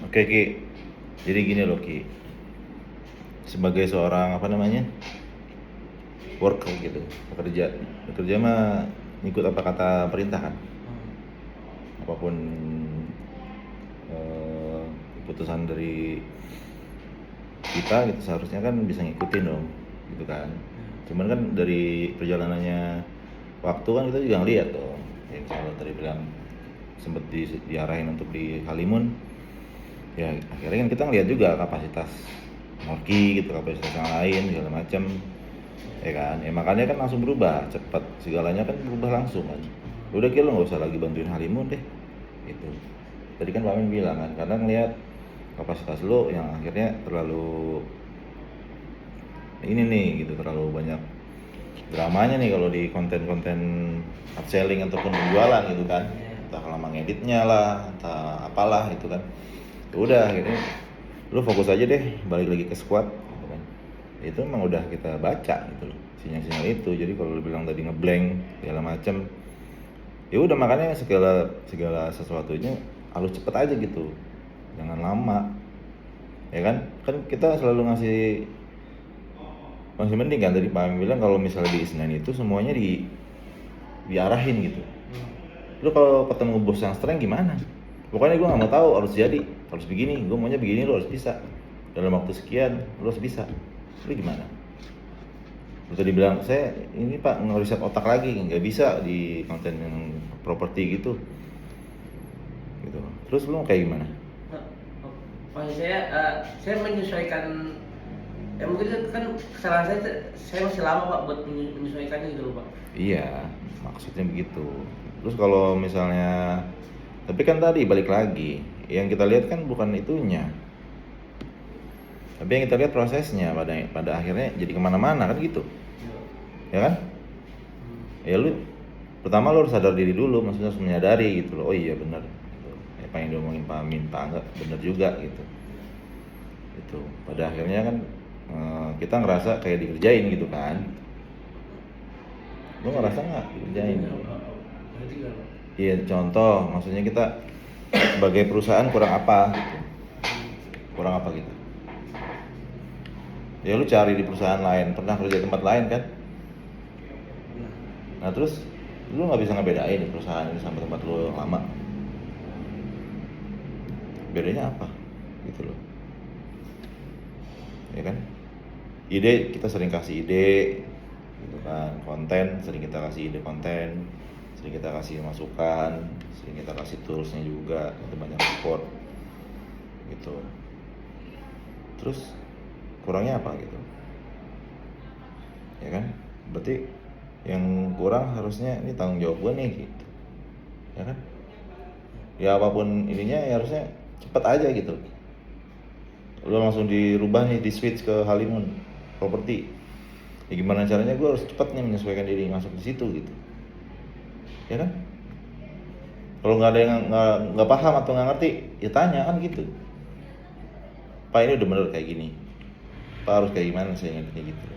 Oke Ki, jadi gini loh Ki, sebagai seorang worker gitu, bekerja mah ngikut apa kata perintah kan, apapun keputusan dari kita gitu seharusnya kan bisa ngikutin dong, gitu kan. Cuman kan dari perjalanannya waktu kan kita juga ngeliat dong, ya kalau tadi bilang sempet diarahin untuk di Halimun, ya akhirnya kan kita ngeliat juga kapasitas Morki gitu, kapasitas yang lain segala macam, ya kan. Ya makanya kan langsung berubah cepat, segalanya kan berubah langsung kan. Udah kira lo nggak usah lagi bantuin Halimun deh, gitu. Tadi kan Pak Amin bilang kan, karena ngeliat kapasitas lo yang akhirnya terlalu ini nih gitu, terlalu banyak dramanya nih kalau di konten-konten upselling ataupun penjualan gitu kan, entah lama ngeditnya lah, entah apalah gitu kan. Ya udah akhirnya lu fokus aja deh, balik lagi ke squad gitu kan. Itu emang udah kita baca gitu loh sinyal-sinyal itu. Jadi kalau lu bilang tadi ngeblank segala macem, ya udah makanya segala sesuatunya harus cepet aja gitu, jangan lama, ya kan. Kan kita selalu masih mending kan, tadi Pak Amin bilang kalau misalnya di Isnan itu semuanya diarahin gitu. Lu kalau ketemu bos yang strength gimana? Pokoknya gue nggak mau tahu, harus jadi, harus begini, gue maunya begini, lu harus bisa dalam waktu sekian, lu harus bisa. Lu gimana? Lu tadi bilang saya ini Pak ngeriset otak lagi, nggak bisa di konten yang properti gitu. Terus lu kayak gimana? Maksud saya menyesuaikan. Ya mungkin kan kesalahan saya masih lama Pak buat menyesuaikannya gitu loh Pak. Iya, maksudnya begitu. Terus kalau misalnya, tapi kan tadi balik lagi, yang kita lihat kan bukan itunya, tapi yang kita lihat prosesnya, pada akhirnya jadi kemana-mana kan gitu, ya kan? Ya lu pertama lu harus sadar diri dulu, maksudnya harus menyadari gitu loh, oh iya benar gitu. Apa yang diomongin Pak Amin, Pak Angga benar juga gitu. Itu pada akhirnya kan kita ngerasa kayak dikerjain gitu kan. Lu ngerasa nggak dikerjain? Iya, contoh maksudnya kita sebagai perusahaan kurang apa gitu. Kurang apa gitu. Ya lu cari di perusahaan lain, pernah kerja di tempat lain kan? Nah terus lu nggak bisa ngebedain perusahaan ini sama tempat lu yang lama. Bedanya apa gitu loh, ya kan? Ide, kita sering kasih ide gitu kan, konten sering kita kasih ide konten, sering kita kasih masukan, sering kita kasih toolsnya juga, itu banyak support gitu. Terus kurangnya apa gitu, ya kan? Berarti yang kurang harusnya ini tanggung jawab gue nih gitu, ya kan? Ya apapun ininya ya harusnya cepet aja gitu. Lu langsung dirubah nih, di switch ke Halimun properti, ya gimana caranya gue harus cepet nih menyesuaikan diri masuk di situ gitu, ya kan? Kalau nggak ada yang nggak paham atau nggak ngerti, ya tanya kan gitu. Pak ini udah bener kayak gini, Pak harus kayak gimana saya ngerti gitu,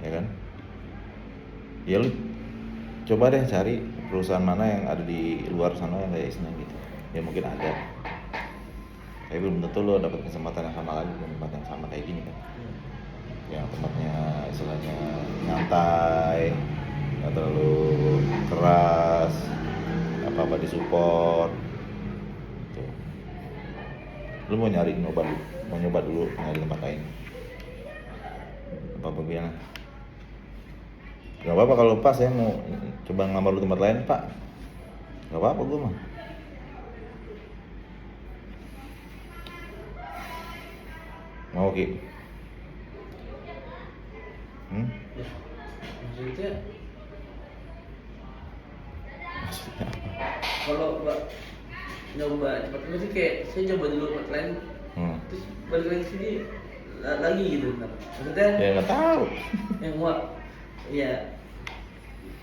ya kan? Ya lu coba deh cari perusahaan mana yang ada di luar sana yang kayak Isna gitu, ya mungkin ada, tapi belum tentu lo dapet kesempatan yang sama lagi, tempat yang sama kayak gini kan, yang tempatnya istilahnya nyantai, nggak terlalu keras, apa disupport tuh. Lu mau nyoba dulu nyari tempat lain apa gimana? Gak apa-apa kalau pas saya mau coba ngelamar di tempat lain Pak, gak apa-apa gue mah. Mau Ki? Maksudnya Maksudnya apa? kalau Mbak nyoba cepat sih kayak saya coba dulu tempat lain, terus balik lagi sini lagi gitu kan. Maksudnya Ya nggak tahu. yang gua ya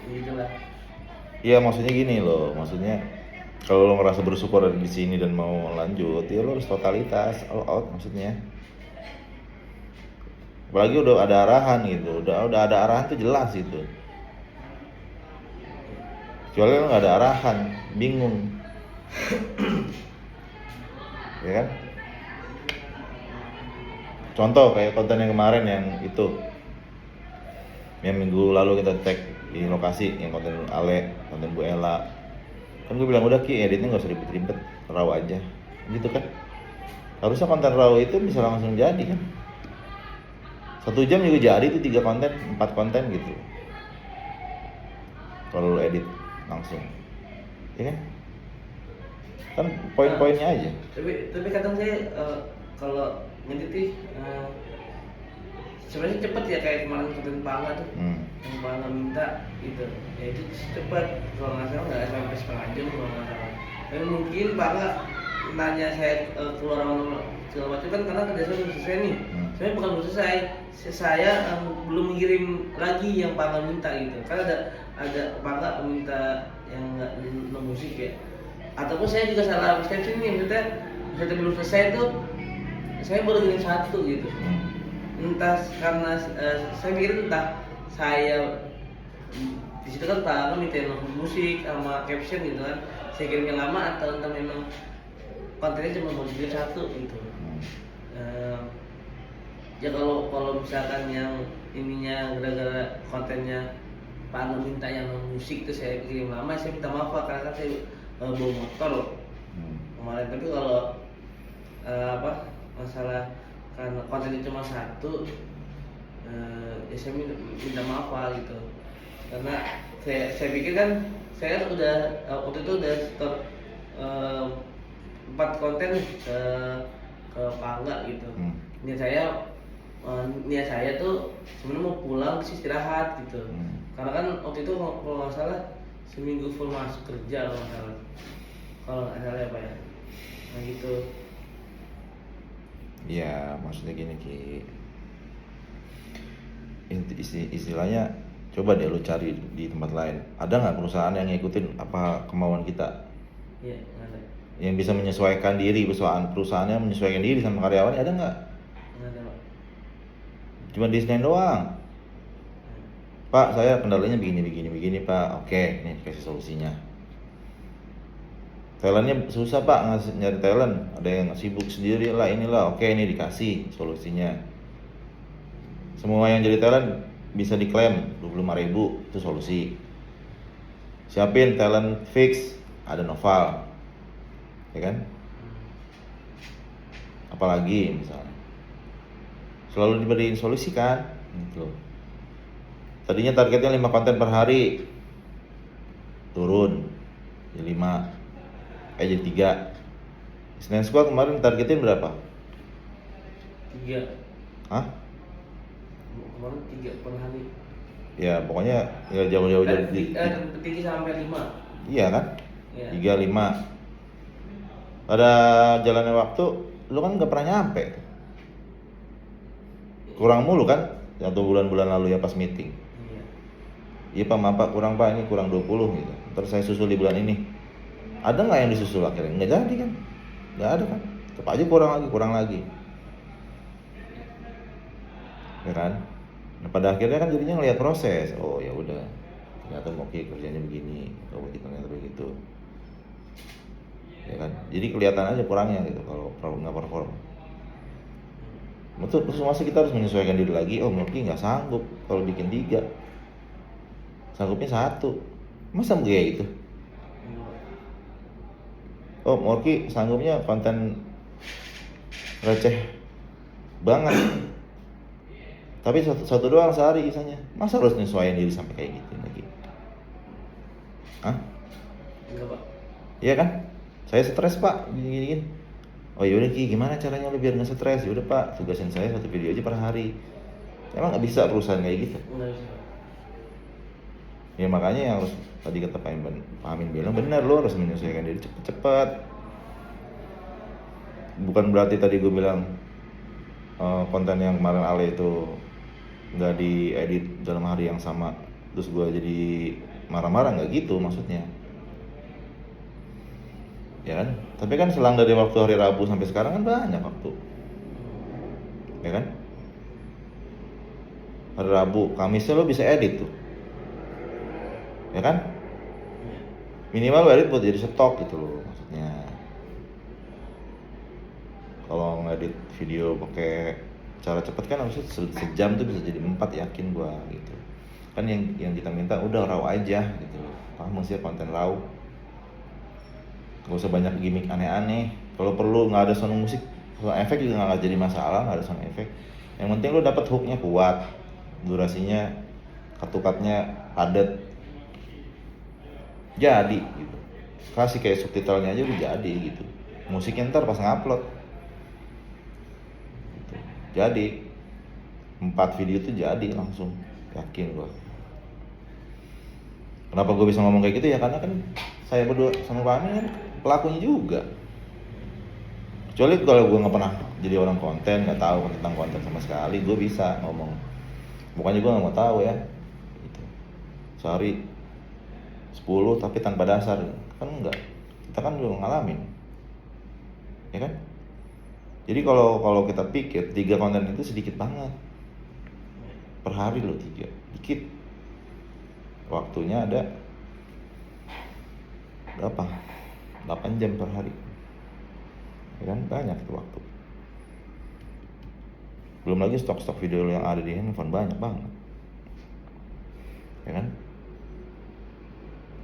gitulah. Iya maksudnya gini loh, maksudnya kalau lo ngerasa bersyukur ada di sini dan mau lanjut, ya lo harus totalitas all out maksudnya. Apalagi udah ada arahan gitu, udah ada arahan tuh jelas itu. Kecuali lo nggak ada arahan, bingung. Ya kan? Contoh kayak konten yang kemarin yang itu, yang minggu lalu kita tag di lokasi, yang konten Ale, konten Bu Ella. Kan gue bilang udah Ki, editnya nggak usah ribet-ribet, raw aja, gitu kan? Harusnya konten raw itu bisa langsung jadi kan? 1 jam juga jadi tuh 3 konten, 4 konten gitu. Kalau lu edit langsung, ya kan? Kan poin-poinnya aja. Tapi kadang saya kalau ngedit sih sebenarnya cepet ya, kayak kemarin konten Pangga tuh. Yang Pangga minta gitu, ya itu cepet, kalau nggak salah nggak sampai setengah jam kalau nggak salah. Dan mungkin Pangga nanya saya keluar sama segala macam kan, karena kerja saya belum selesai nih. Saya bukan belum selesai, saya belum mengirim lagi yang Pangga minta gitu. Kan ada Pangga minta yang nggak musik ya, ataupun saya juga salah persepsi nih, maksudnya saya belum selesai tuh, saya baru kirim 1 gitu. Entah karena saya pikir entah saya di situ kan Pak minta musik sama caption gitu kan, saya kirim yang lama, atau entah memang kontennya cuma mau dikirim 1 gitu. Ya kalau misalkan yang ininya gara-gara kontennya Pak Anu minta yang musik tuh saya kirim lama, saya minta maaf Pak, karena kan saya bawa motor kemarin. Tapi kalau masalah karena kontennya cuma 1, ya saya minta maaf Pak gitu. Karena saya pikir kan saya kan udah waktu itu udah stop 4 konten ke Pangga gitu. Niat saya tuh sebenarnya mau pulang sih istirahat gitu. Karena kan waktu itu kalau nggak salah seminggu full masuk kerja kalau nggak salah ya Pak ya. Nah gitu. Ya maksudnya gini Ki, istilahnya coba deh lu cari di tempat lain, ada nggak perusahaan yang ngikutin apa kemauan kita? Iya, nggak ada. Yang bisa menyesuaikan diri, perusahaannya menyesuaikan diri sama karyawannya, ada nggak? Nggak ada Pak. Cuma desain doang. Pak, saya kendalanya begini Pak. Oke, nih kasih solusinya. Talentnya susah Pak, nyari talent. Ada yang sibuk sendiri lah, inilah. Oke, ini dikasih solusinya. Semua yang jadi talent bisa diklaim 25.000, itu solusi. Siapin talent fix, ada Noval, ya kan? Apalagi misalnya selalu diberiin solusi kan, gitu. Tadinya targetnya 5 konten per hari, turun jadi 5, jadi 3. Senin Squad kemarin targetin berapa? 3. Hah? Kemarin 3 per hari. Ya pokoknya ya jauh-jauh dari 3 sampai 5. Iya kan? Iya. 3, 5. Pada jalannya waktu, lu kan nggak pernah nyampe. Kurang mulu kan? Atau bulan-bulan lalu ya pas meeting. Iya Pak, maaf Pak, kurang Pak, ini kurang 20 gitu. Terus saya susul di bulan ini. Ada nggak yang disusul akhirnya? Nggak jadi kan? Nggak ada kan? Tetap aja kurang lagi. Ya kan? Nah, pada akhirnya kan jadinya ngelihat proses. Oh ya udah, ternyata Moki kerjanya begini, kalau kita ternyata begitu. Ya kan? Jadi kelihatan aja kurangnya gitu kalau nggak perform. Terus masa kita harus menyesuaikan diri lagi? Oh Moki nggak sanggup kalau bikin 3, sanggupnya 1. Masa kayak gitu? Oh Moki sanggupnya konten receh banget, tapi satu doang sehari isanya. Masa harus nyesuaiin diri sampai kayak gitu lagi? Hah? Enggak Pak. Iya kan? Saya stres Pak, gini. Oh yaudah Ki, gimana caranya lu biar nggak stres? Yaudah Pak, tugasin saya 1 video aja per hari. Emang nggak bisa perusahaan kayak gitu? Nggak bisa. Ya makanya yang harus tadi kata Pak Amin bilang benar, lo harus menyesuaikan diri cepet-cepet. Bukan berarti tadi gue bilang konten yang kemarin Ale itu nggak diedit dalam hari yang sama, terus gue jadi marah-marah, nggak gitu maksudnya. Ya kan? Tapi kan selang dari waktu hari Rabu sampai sekarang kan banyak waktu. Ya kan? Hari Rabu, Kamisnya lo bisa edit tuh. Ya kan? minimal lu edit buat jadi stok gitu loh maksudnya. Kalau ngedit video pakai cara cepet kan harusnya sejam tuh bisa jadi 4, yakin gua gitu kan. Yang kita minta udah raw aja gitu, kamu sih konten raw, gak usah banyak gimmick aneh-aneh. Kalau perlu nggak ada sound musik, sound efek juga nggak jadi masalah, nggak ada sound efek. Yang penting lu dapat hooknya kuat, durasinya ketukatnya padat, jadi gitu. Kasih kayak subtitlenya aja udah jadi gitu. Musiknya ntar pas ngupload gitu. Jadi 4 video itu jadi langsung, yakin gua. Kenapa gue bisa ngomong kayak gitu ya, karena kan saya berdua sama Pak Amin kan pelakunya juga. Kecuali kalau gue nggak pernah jadi orang konten, nggak tahu tentang konten sama sekali, gue bisa ngomong. Bukannya gue nggak mau tahu ya, gitu. Sehari 10 tapi tanpa dasar, kan enggak. Kita kan udah ngalamin, ya kan? Jadi kalau kita pikir 3 konten itu sedikit banget per hari loh, 3 dikit. Waktunya ada berapa? 8 jam per hari, ya kan? Banyak itu waktu. Belum lagi stok video yang ada di handphone banyak banget, ya kan?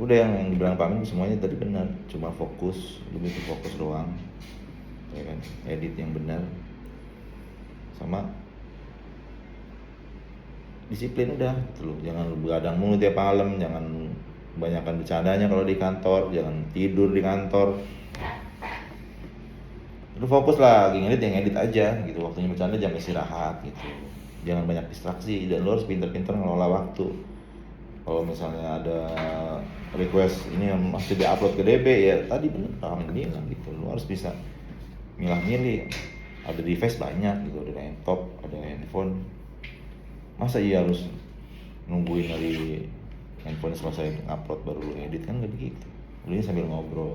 Udah yang dibilang Pak Amin semuanya tadi benar, cuma fokus, lebih ke fokus doang, ya kan? Edit yang benar sama disiplin udah gitu loh. Jangan lu begadang mulu tiap malam, jangan kebanyakan bercandanya kalau di kantor, jangan tidur di kantor. Lu fokus lah, lagi ngedit yang edit aja gitu, waktunya bercanda jam istirahat gitu. Jangan banyak distraksi, dan lu harus pintar-pintar ngelola waktu. Kalau misalnya ada request ini yang masih diupload ke DP, ya tadi bener Pak Amin bilang gitu, lu harus bisa milah-milih. Ada device banyak gitu, ada laptop, ada handphone. Masa iya harus nungguin dari handphone selesai upload baru lu edit, kan gak begitu. Lu sambil ngobrol,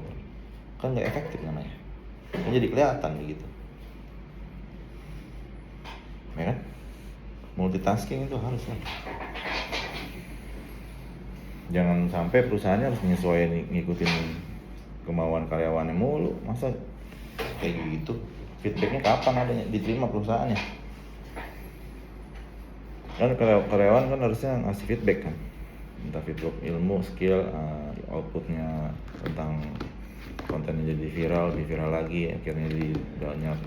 kan gak efektif namanya, kan jadi kelihatan begitu, ya kan? Multitasking itu harus lah. Jangan sampai perusahaannya harus menyesuaikan ngikutin kemauan karyawannya mulu. Masa kayak gitu? Feedbacknya kapan adanya diterima perusahaannya? Kan karyawan kan harusnya ngasih feedback kan, entah feedback ilmu, skill, outputnya tentang kontennya jadi viral, lebih viral lagi, akhirnya jadi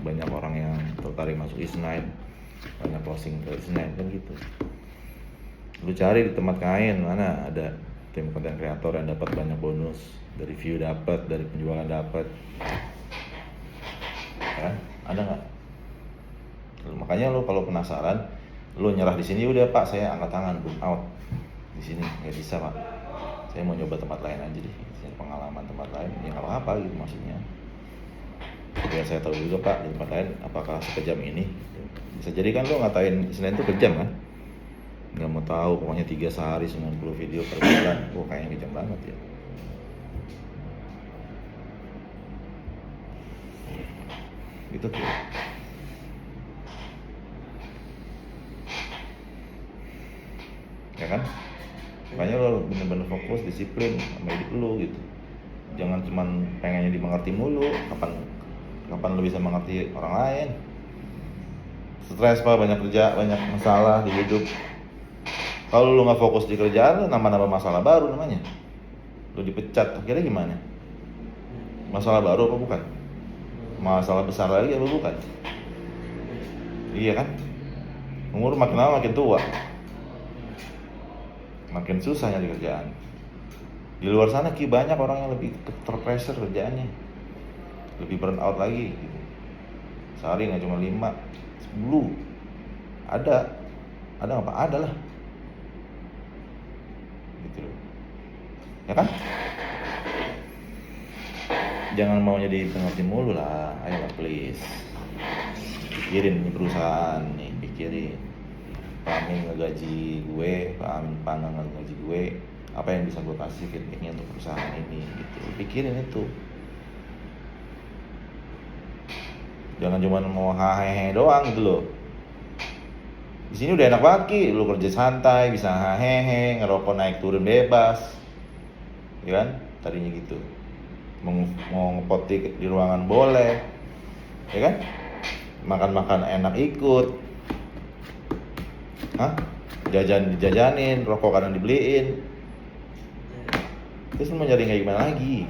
banyak orang yang tertarik masuk Isnine, banyak posting ke Isnine kan gitu. Lu cari di tempat lain mana ada tim konten kreator yang dapat banyak bonus, dari view dapat, dari penjualan dapat, kan? Ada nggak? Makanya lu kalau penasaran, lu nyerah di sini udah Pak, saya angkat tangan, boom out. Di sini nggak bisa Pak, saya mau nyoba tempat lain aja deh, saya pengalaman tempat lain, ya nggak apa-apa gitu maksudnya. Biar saya tahu juga Pak, di tempat lain apakah sekejam ini. Bisa jadi kan lu ngatain Senin itu kejam kan, nggak mau tahu, pokoknya 3 sehari 90 video per bulan, kayaknya kejam banget ya. Gitu tuh. Ya kan? Makanya lo bener-bener fokus, disiplin sama hidup lo gitu. Jangan cuman pengennya dimengerti mulu. Kapan lo bisa mengerti orang lain? Stres Pak, banyak kerja, banyak masalah di hidup. Kalau lo nggak fokus di kerjaan, lo nambah-nambah masalah baru namanya. Lo dipecat, akhirnya gimana? Masalah baru apa bukan? Masalah besar lagi apa bukan? Iya kan? Umur makin lama makin tua, makin susah nyari kerjaan. Di luar sana banyak orang yang lebih terpressure kerjaannya, lebih burn out lagi gitu. Sehari nggak cuma 5, 10 ada nggak Pak? Ada lah gitu loh, ya kan? Jangan mau jadi pengerti mulu lah, ayolah please. Pikirin nih perusahaan nih, pikirin. Pak Amin ngegaji gue, Pak Amin Panggang ngegaji gue, apa yang bisa gue kasih feedbacknya untuk perusahaan ini gitu. Pikirin itu. Jangan cuma mau hahehe doang gitu loh. Di sini udah enak banget Ki, lu kerja santai, bisa hahehe, ngerokok naik turun bebas, ya kan? tadinya gitu. Mau ngepot di ruangan boleh, ya kan? Makan enak ikut, jajan dijajanin, rokok kadang dibeliin. Terus lu mau nyari kayak gimana lagi?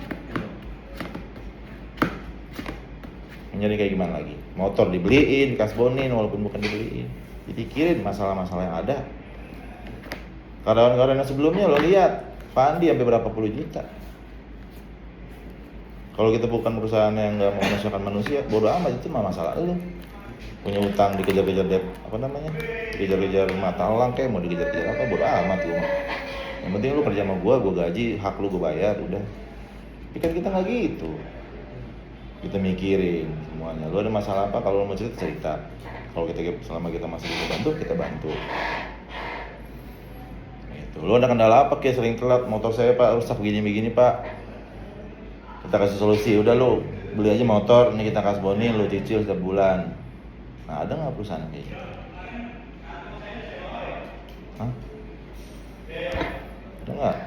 Nyari kayak gimana lagi? Motor dibeliin, kasbonin walaupun bukan dibeliin. Dipikirin masalah-masalah yang ada. Karyawan-karyawan yang sebelumnya lo lihat, Pandi sampai berapa puluh juta. Kalau kita bukan perusahaan yang nggak mau menghasilkan manusia, bodo amat, itu mah masalah lu. Punya utang dikejar-kejar dikejar-kejar mata elang kayak mau dikejar-kejar apa, bodo amat lu. Yang penting lu kerja sama gua gaji, hak lu gua bayar, udah. Tapi kan kita nggak gitu. Kita mikirin semuanya. Lu ada masalah apa? Kalau lu mau cerita. Kalau selama kita masih bisa bantu, kita bantu. Gitu. Lu ada kendala apa? Kayak sering telat, motor saya pak rusak begini pak. Kita kasih solusi. Udah lu beli aja motor, ini kita kasbonin, lu cicil setiap bulan. Nah, ada nggak perusahaan kayak gitu? Ada nggak?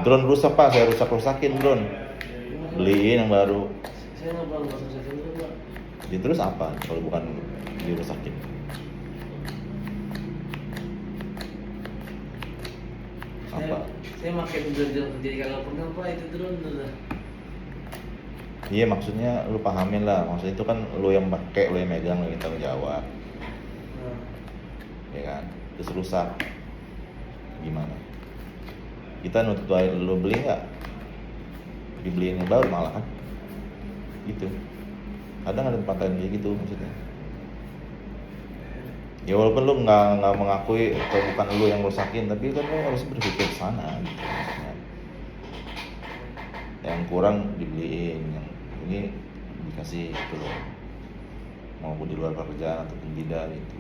Drone rusak pak, saya rusakin drone. Beliin yang baru. Saya nggak pernah rusakin itu pak. Jadi terus apa kalau bukan dirusakin? Apa? Saya makin drone jadi kagak pernah pak itu drone udah. Iya maksudnya lu pahamin lah, maksudnya itu kan lu yang pakai, lu yang megang, lu yang tanggung jawab. Ya kan, terus rusak gimana? Kita nuntut lu beli nggak? Dibeliin yang baru malah kan? Gitu. Kadang ada tempat kayak gitu maksudnya. Ya walaupun lu nggak mengakui atau bukan lu yang rusakin, tapi kan lu harus berpikir ke sana gitu maksudnya. Yang kurang dibeliin, yang ini dikasih gitu loh. Maupun di luar pekerjaan ataupun tidak gitu.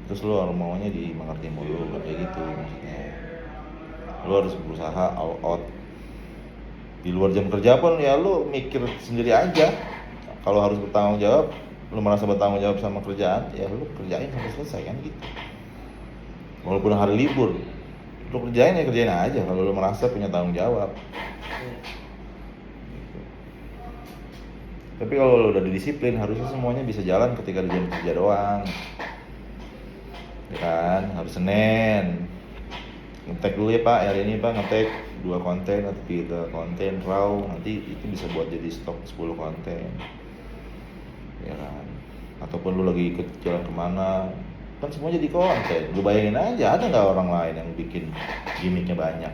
Terus lu maunya dimengerti mulu, gak kayak gitu maksudnya. Lu harus berusaha all out. Di luar jam kerja pun ya lu mikir sendiri aja. Kalau harus bertanggung jawab, lu merasa bertanggung jawab sama kerjaan, ya lu kerjain sampai selesai kan gitu. Walaupun hari libur, lu kerjain aja kalau lu merasa punya tanggung jawab. Gitu. Tapi kalau lu udah disiplin, harusnya semuanya bisa jalan ketika di jam kerja doang. Ya kan, harus Senin. Ngetek dulu ya Pak, hari ini Pak ngetek 2 konten atau 3 konten raw, nanti itu bisa buat jadi stok 10 konten. Ya kan, ataupun lu lagi ikut jalan kemana, kan semua jadi konten. Lu bayangin aja, ada nggak orang lain yang bikin gimmicknya banyak?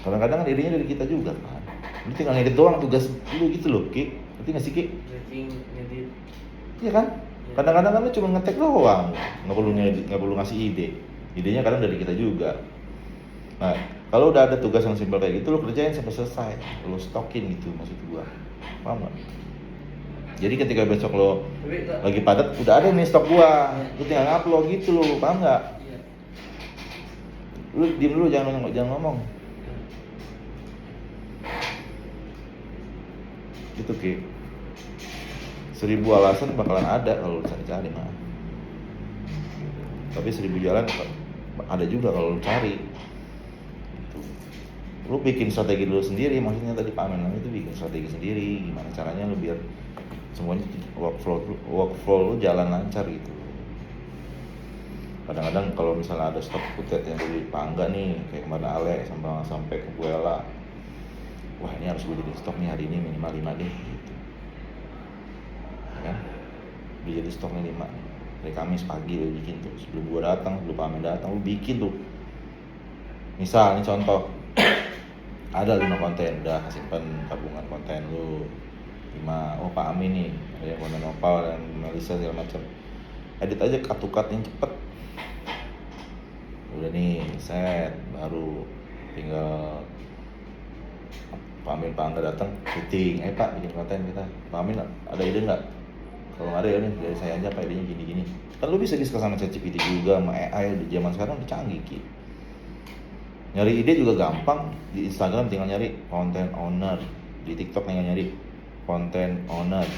Kadang-kadang kan idenya dari kita juga kan. Lu tinggal ngedit doang tugas lu gitu loh Ki, ngerti nggak sih Ki? Ngedit. Iya kan? Kadang-kadang kan lu cuma ngetek doang, nggak perlu ngasih ide. Idenya kadang dari kita juga. Nah, kalau udah ada tugas yang simpel kayak gitu, lu kerjain sampai selesai, lu stokin gitu maksud gua. Paham gak? Jadi ketika besok lo lagi padat, udah ada nih stok gua, lu tinggal ngupload gitu lo, paham nggak? Iya. Lu diem dulu, jangan ngomong. Gitu Ki. 1000 alasan bakalan ada kalau lu cari-cari mah. Tapi 1000 jalan ada juga kalau lu cari. Gitu. Lu bikin strategi dulu sendiri, maksudnya tadi Pak Amin itu bikin strategi sendiri, gimana caranya lu biar semuanya workflow lu jalan lancar gitu. Kadang-kadang kalau misalnya ada stok putet yang dari Pangga nih, kayak kemarin Ale sampai ke Buela, wah ini harus gue jadi stok nih hari ini minimal 5 deh gitu. Ya kan? Udah jadi stoknya 5 dari Kamis pagi lu bikin tuh, sebelum gue datang, sebelum Pak Amin datang lu bikin tuh. Misal ini contoh, ada 5 konten, udah simpen tabungan konten lu 5. Oh Pak Amin nih, ada yang konten Opal dan Melisa segala macam, edit aja cut yang cepet. Udah nih set, baru tinggal Pak Amin Pak Angga datang syuting, Pak bikin konten kita. Pak Amin ada ide nggak? Kalau nggak ada ya nih dari saya aja Pak, idenya gini. Kan lu bisa diskus sama ChatGPT juga, sama AI di zaman sekarang udah canggih Ki. Nyari ide juga gampang, di Instagram tinggal nyari content owner, di TikTok tinggal nyari content owner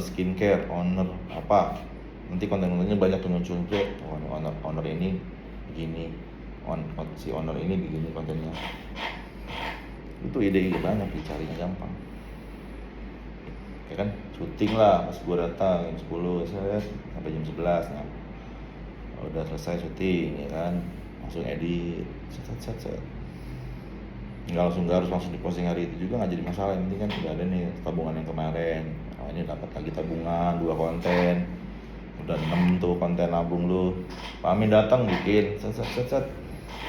skincare, owner apa. nanti konten-kontennya banyak tuh muncul tuh, owner ini begini, si owner ini begini kontennya. Itu ide-ide banyak, dicarinya gampang. Ya kan, syuting lah pas gue datang jam 10 sampai jam 11. Nah, udah selesai syuting ya kan, langsung edit, set. Nggak harus langsung diposting hari itu juga, nggak jadi masalah. Yang penting kan udah ada nih tabungan yang kemarin. Nah, ini dapat lagi tabungan 2 konten, udah 6 tuh konten nabung lu. Pak Amin datang bikin set,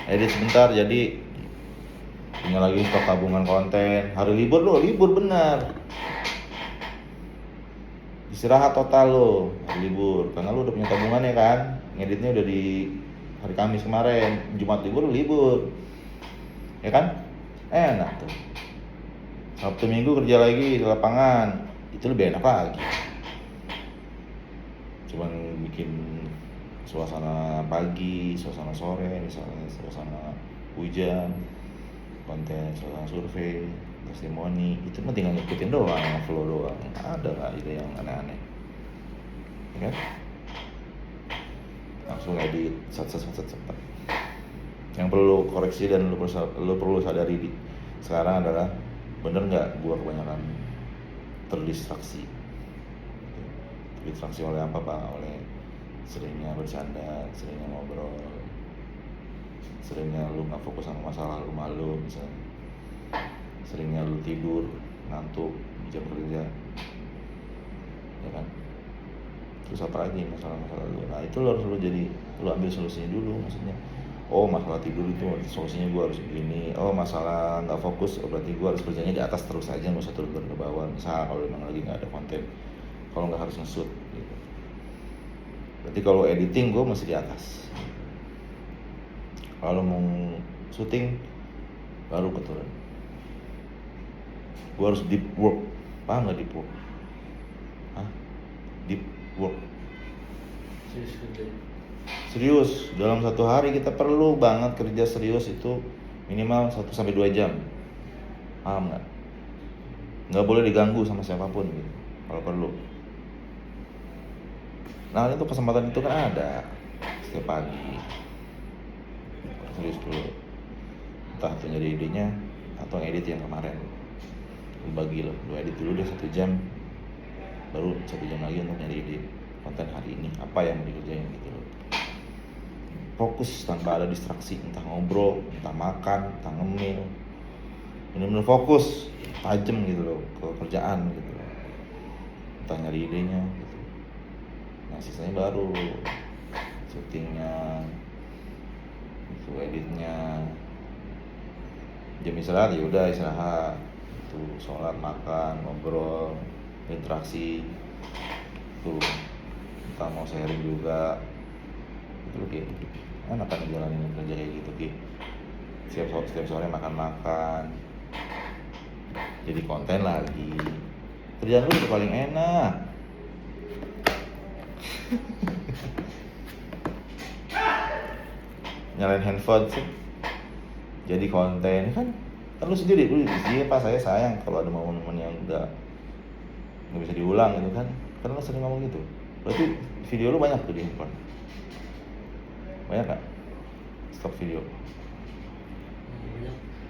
edit sebentar jadi punya lagi stok tabungan konten. Hari libur lu libur benar, istirahat total lo hari libur karena lu udah punya tabungannya kan, ngeditnya udah di hari Kamis kemarin, Jumat libur ya kan, enak tuh. Sabtu Minggu kerja lagi di lapangan, itu lebih enak lagi. Cuman bikin suasana pagi, suasana sore, misalnya suasana hujan, konten suasana survei, testimoni, itu mah tinggal ngikutin doang, flow doang. Ada nggak ide yang aneh-aneh, ya kan? Langsung edit, set. Yang perlu koreksi dan lu perlu sadari sekarang adalah, bener nggak gua kebanyakan terdistraksi oleh apa Pak? Oleh seringnya bercanda, seringnya ngobrol, seringnya lu nggak fokus sama masalah lu malu misalnya, seringnya lu tidur ngantuk di jam kerja, ya kan? Terus apa lagi masalah-masalah lu? Nah itu lu ambil solusinya dulu. Maksudnya, oh masalah tidur itu solusinya gua harus begini. Oh masalah nggak fokus, berarti gua harus kerjanya di atas terus aja, nggak usah turun ke bawah. Misal kalau memang lagi nggak ada konten, kalau nggak harus nge-shoot gitu. Berarti kalau editing gua masih di atas. Kalau mau syuting baru keturun. Gua harus deep work. Paham nggak deep work? Deep work. Serius, dalam satu hari kita perlu banget kerja serius itu minimal 1-2 jam. Paham nggak? Nggak boleh diganggu sama siapapun gitu, kalau perlu. Nah itu kesempatan itu kan ada setiap pagi. Serius dulu, entah itu nyari idenya atau ngedit yang kemarin. Lu bagi lo, lu edit dulu deh 1 jam, baru 1 jam lagi untuk nyari ide konten hari ini apa yang mau dikerjain gitu loh. Fokus tanpa ada distraksi, entah ngobrol, entah makan, entah ngemil. Bener-bener fokus, tajam gitu loh ke kerjaan gitu loh. Entah nyari idenya gitu. Nah sisanya baru syutingnya, itu editnya. Jam istirahat ya udah istirahat, itu sholat, makan, ngobrol, interaksi, tuh entah mau sharing juga. Itu kayak enak kan jalanin kerja kayak gitu Ki. Setiap sore makan, jadi konten lagi. Kerjaan lu udah paling enak. Nyalain handphone sih, jadi konten kan lu sendiri. Iya Pak, saya sayang kalau ada momen-momen yang udah nggak bisa diulang gitu kan, karena lu sering ngomong gitu. Berarti video lu banyak tuh di handphone, banyak gak stok video?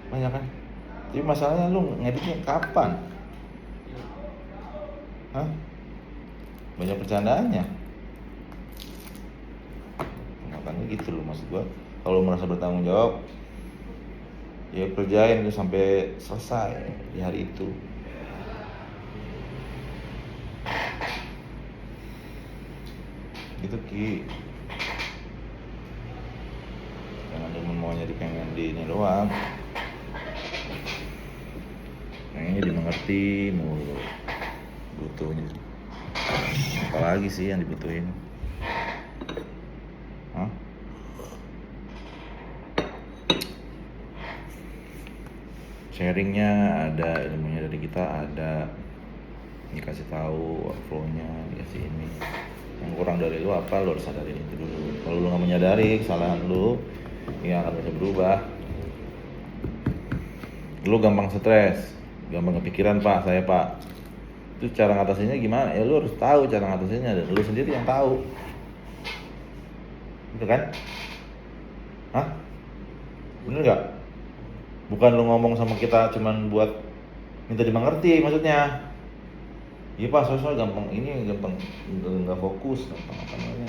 Banyak kan? Jadi masalahnya lu ngeditnya kapan? Banyak bercandaannya. Makanya gitu loh, maksud gua kalau merasa bertanggung jawab ya kerjain itu sampai selesai di hari itu. Gitu Ki. Jangan cuma mau nyari pengen di ini doang. Pengennya dimengerti mulu butuhnya. Apalagi sih yang dibutuhin? Sharingnya ada, ilmunya dari kita ada, dikasih tahu workflow-nya, dikasih ini. Yang kurang dari lu apa, lu harus sadarin itu dulu. Kalau lu nggak menyadari kesalahan lu, ya akan bisa berubah. Lu gampang stres, gampang kepikiran Pak, saya Pak. Itu cara ngatasinnya gimana? Ya lu harus tahu cara ngatasinnya, dan lu sendiri yang tahu. gitu kan? Hah? Bener nggak? Bukan lu ngomong sama kita cuman buat minta dimengerti maksudnya. Iya pak, soalnya gampang ini, gampang nggak fokus, gampang apa namanya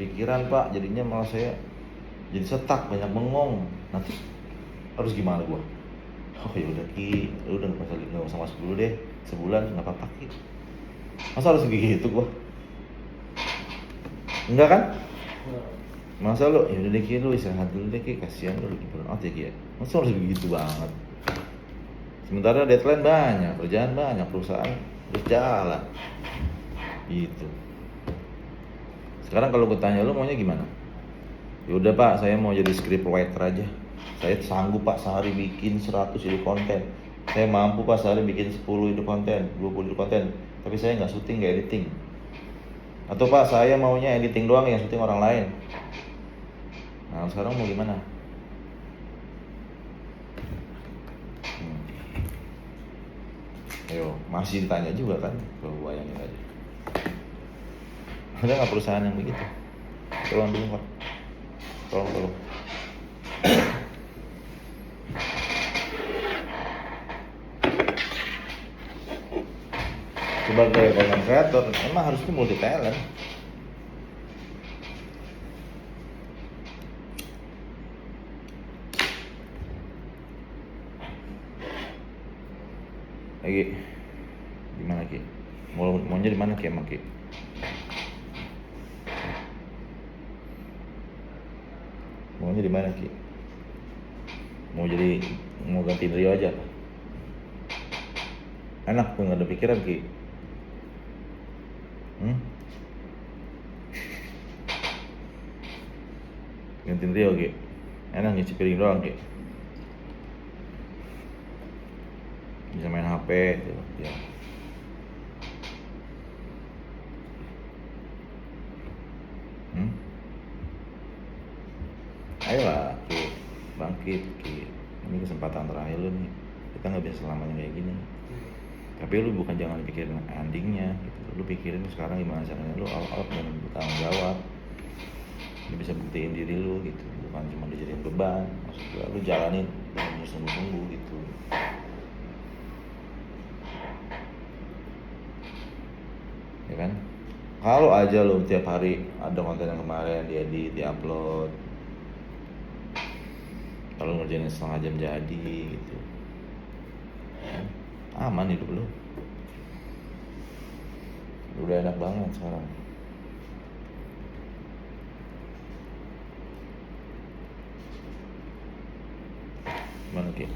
pikiran pak, jadinya malah saya jadi setak, banyak bengong. Nanti harus gimana gua? Oh ya udah Ki, lu udah nggak usah masuk dulu deh, sebulan nggak apa-apa Ki. Masa harus gitu gua? Enggak kan? Masa lu ya udah deh Ki, lu istirahat dulu deh Ki, kasihan lu lagi burn out ya Ki ya. Masa harus begitu banget? Sementara deadline banyak, kerjaan banyak, perusahaan berjalan gitu. Sekarang kalau gue tanya lu maunya gimana? Ya udah pak, saya mau jadi script writer aja. Saya sanggup pak sehari bikin 100 ide konten. Saya mampu pak sehari bikin 10 ide konten, 20 ide konten. Tapi saya nggak syuting, nggak editing. Atau pak saya maunya editing doang, yang syuting orang lain. Nah sekarang mau gimana? Ayo, masih ditanya juga kan? Kalau bayangin aja. Ada nggak perusahaan yang begitu? Tolong dulu pak. Tolong. Sebagai content creator, emang harusnya multi talent. Lagi gimana Ki? Maunya di mana Ki emang Ki? Maunya di mana Ki? Mau ganti Rio aja? Enak tuh, nggak ada pikiran Ki. Ganti Rio Ki. Enak nyuci piring doang Ki. Bisa main HP gitu ya. Ayolah Ki, bangkit Ki. Ini kesempatan terakhir lu nih. Kita nggak bisa selamanya kayak gini. Tapi lu bukan jangan pikirin endingnya gitu. Lu pikirin sekarang gimana caranya lu all out dan bertanggung jawab. Lu bisa buktiin diri lu gitu, bukan cuma dijadiin beban. Maksudnya lu jalanin dan sungguh-sungguh gitu. Ya kan? Kalau aja lu tiap hari ada konten yang kemarin diedit, diupload, kalau ngerjain setengah jam jadi gitu, aman hidup lu. Udah enak banget sekarang. Gimana Ki?